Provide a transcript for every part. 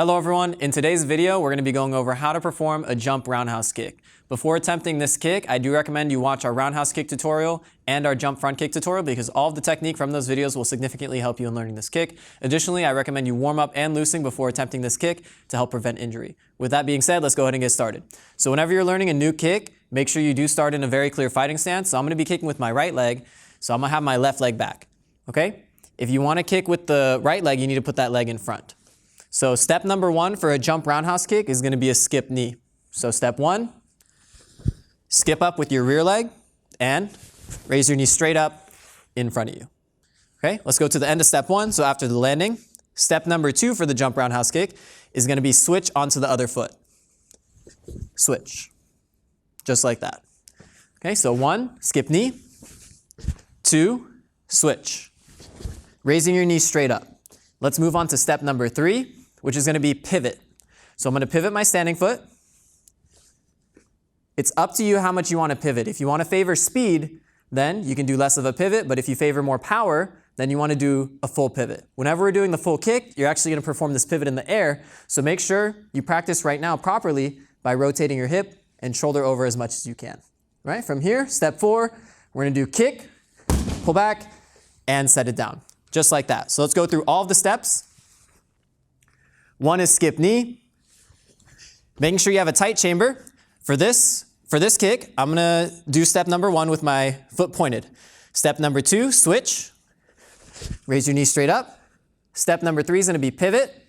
Hello everyone, in today's video we're going to be going over how to perform a jump roundhouse kick. Before attempting this kick, I do recommend you watch our roundhouse kick tutorial and our jump front kick tutorial because all of the technique from those videos will significantly help you in learning this kick. Additionally, I recommend you warm up and loosen before attempting this kick to help prevent injury. With that being said, let's go ahead and get started. So whenever you're learning a new kick, make sure you do start in a very clear fighting stance. So I'm going to be kicking with my right leg, so I'm going to have my left leg back, okay? If you want to kick with the right leg, you need to put that leg in front. So step number one for a jump roundhouse kick is going to be a skip knee. So step one, skip up with your rear leg and raise your knee straight up in front of you. Okay, let's go to the end of step one. So after the landing, step number two for the jump roundhouse kick is going to be switch onto the other foot. Switch, just like that. Okay, so one, skip knee, two, switch, raising your knee straight up. Let's move on to step number three, which is going to be pivot. So I'm going to pivot my standing foot. It's up to you how much you want to pivot. If you want to favor speed, then you can do less of a pivot, but if you favor more power, then you want to do a full pivot. Whenever we're doing the full kick, you're actually going to perform this pivot in the air, so make sure you practice right now properly by rotating your hip and shoulder over as much as you can. All right, from here, step four, we're going to do kick, pull back, and set it down, just like that. So let's go through all of the steps. One is skip knee, making sure you have a tight chamber. For this kick, I'm gonna do step number one with my foot pointed. Step number two, switch, raise your knee straight up. Step number three is gonna be pivot.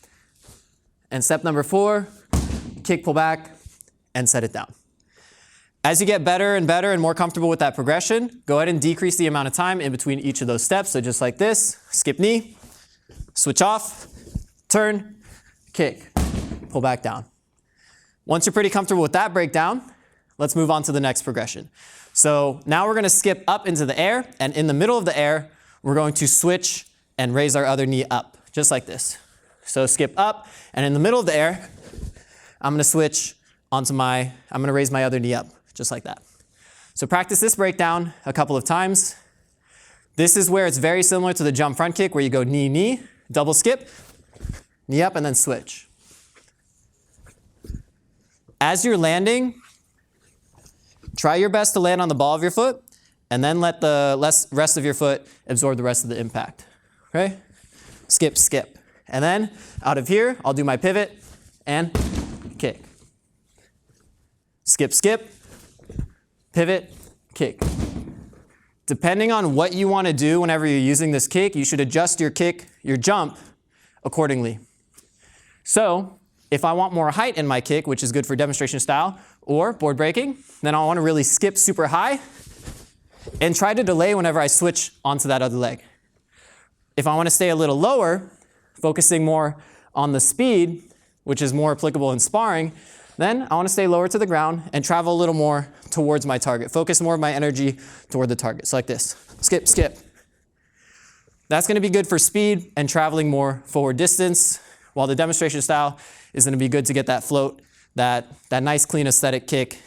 And step number four, kick, pull back, and set it down. As you get better and better and more comfortable with that progression, go ahead and decrease the amount of time in between each of those steps. So just like this, skip knee, switch off, turn, kick, pull back down. Once you're pretty comfortable with that breakdown, let's move on to the next progression. So now we're going to skip up into the air, and in the middle of the air, we're going to switch and raise our other knee up, just like this. So skip up, and in the middle of the air, I'm going to switch onto I'm going to raise my other knee up, just like that. So practice this breakdown a couple of times. This is where it's very similar to the jump front kick, where you go knee, knee, double skip, knee up, and then switch. As you're landing, try your best to land on the ball of your foot, and then let the rest of your foot absorb the rest of the impact. Okay? Skip, skip. And then out of here, I'll do my pivot and kick. Skip, skip, pivot, kick. Depending on what you want to do whenever you're using this kick, you should adjust your kick, your jump, accordingly. So if I want more height in my kick, which is good for demonstration style or board breaking, then I want to really skip super high and try to delay whenever I switch onto that other leg. If I want to stay a little lower, focusing more on the speed, which is more applicable in sparring, then I want to stay lower to the ground and travel a little more towards my target. Focus more of my energy toward the target. So like this, skip, skip. That's going to be good for speed and traveling more forward distance, while the demonstration style is going to be good to get that float, that nice clean aesthetic kick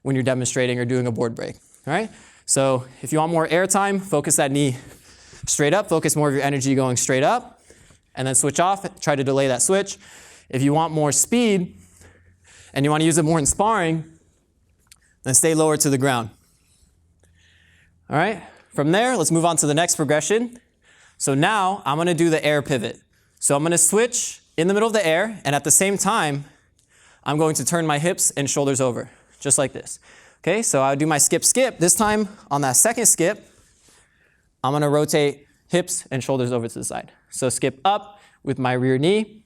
when you're demonstrating or doing a board break. All right? So if you want more air time, focus that knee straight up, focus more of your energy going straight up, and then switch off, try to delay that switch. If you want more speed and you want to use it more in sparring, then stay lower to the ground. All right? From there, let's move on to the next progression. So now I'm going to do the air pivot. So I'm going to switch in the middle of the air, and at the same time, I'm going to turn my hips and shoulders over, just like this. Okay, so I'll do my skip, skip. This time, on that second skip, I'm going to rotate hips and shoulders over to the side. So skip up with my rear knee,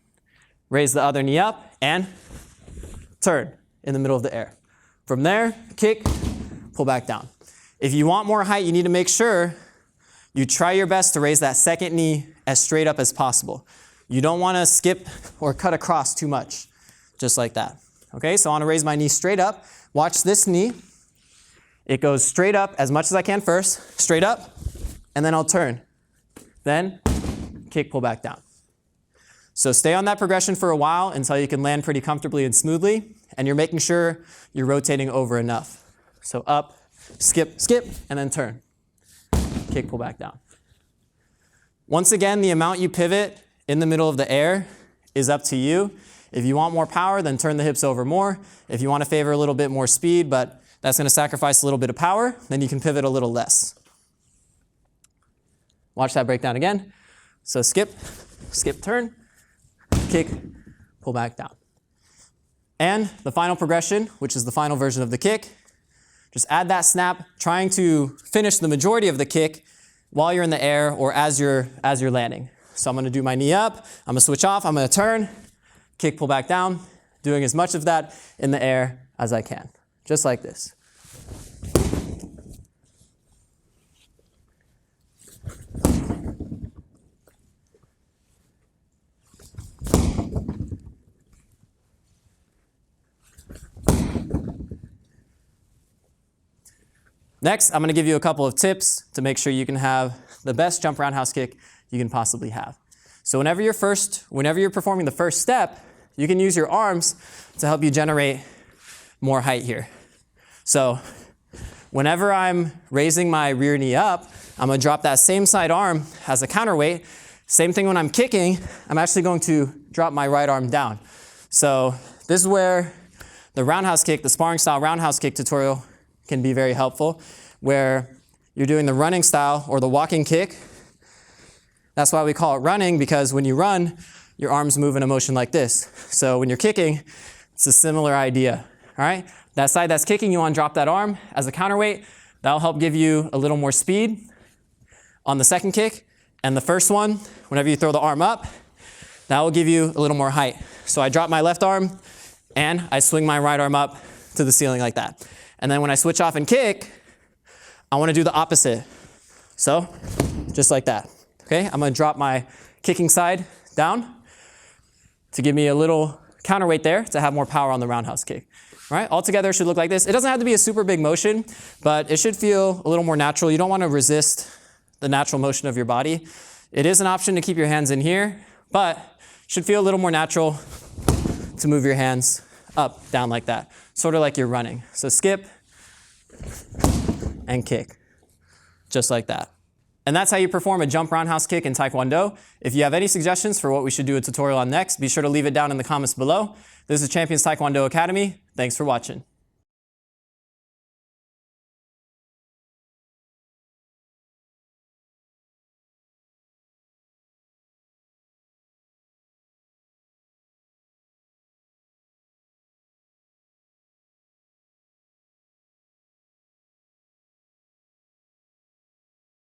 raise the other knee up, and turn in the middle of the air. From there, kick, pull back down. If you want more height, you need to make sure you try your best to raise that second knee as straight up as possible. You don't want to skip or cut across too much, just like that. Okay, so I want to raise my knee straight up. Watch this knee. It goes straight up as much as I can first, straight up, and then I'll turn. Then kick, pull back down. So stay on that progression for a while until you can land pretty comfortably and smoothly, and you're making sure you're rotating over enough. So up, skip, skip, and then turn. Kick, pull back down. Once again, the amount you pivot in the middle of the air is up to you. If you want more power, then turn the hips over more. If you want to favor a little bit more speed, but that's going to sacrifice a little bit of power, then you can pivot a little less. Watch that breakdown again. So skip, turn, kick, pull back down. And the final progression, which is the final version of the kick, just add that snap, trying to finish the majority of the kick while you're in the air or as you're landing. So I'm going to do my knee up, I'm going to switch off, I'm going to turn, kick, pull back down, doing as much of that in the air as I can, just like this. Next, I'm going to give you a couple of tips to make sure you can have the best jump roundhouse kick you can possibly have. So whenever you're performing the first step, you can use your arms to help you generate more height here. So whenever I'm raising my rear knee up, I'm going to drop that same side arm as a counterweight. Same thing when I'm kicking, I'm actually going to drop my right arm down. So this is where the roundhouse kick, the sparring style roundhouse kick tutorial can be very helpful, where you're doing the running style or the walking kick. That's why we call it running, because when you run, your arms move in a motion like this. So when you're kicking, it's a similar idea, all right? That side that's kicking, you want to drop that arm as a counterweight. That'll help give you a little more speed on the second kick. And the first one, whenever you throw the arm up, that will give you a little more height. So I drop my left arm and I swing my right arm up to the ceiling like that. And then when I switch off and kick, I want to do the opposite. So just like that. Okay, I'm going to drop my kicking side down to give me a little counterweight there to have more power on the roundhouse kick. All right, altogether it should look like this. It doesn't have to be a super big motion, but it should feel a little more natural. You don't want to resist the natural motion of your body. It is an option to keep your hands in here, but it should feel a little more natural to move your hands up, down like that, sort of like you're running. So skip and kick, just like that. And that's how you perform a jump roundhouse kick in Taekwondo. If you have any suggestions for what we should do a tutorial on next, be sure to leave it down in the comments below. This is Champions Taekwondo Academy. Thanks for watching.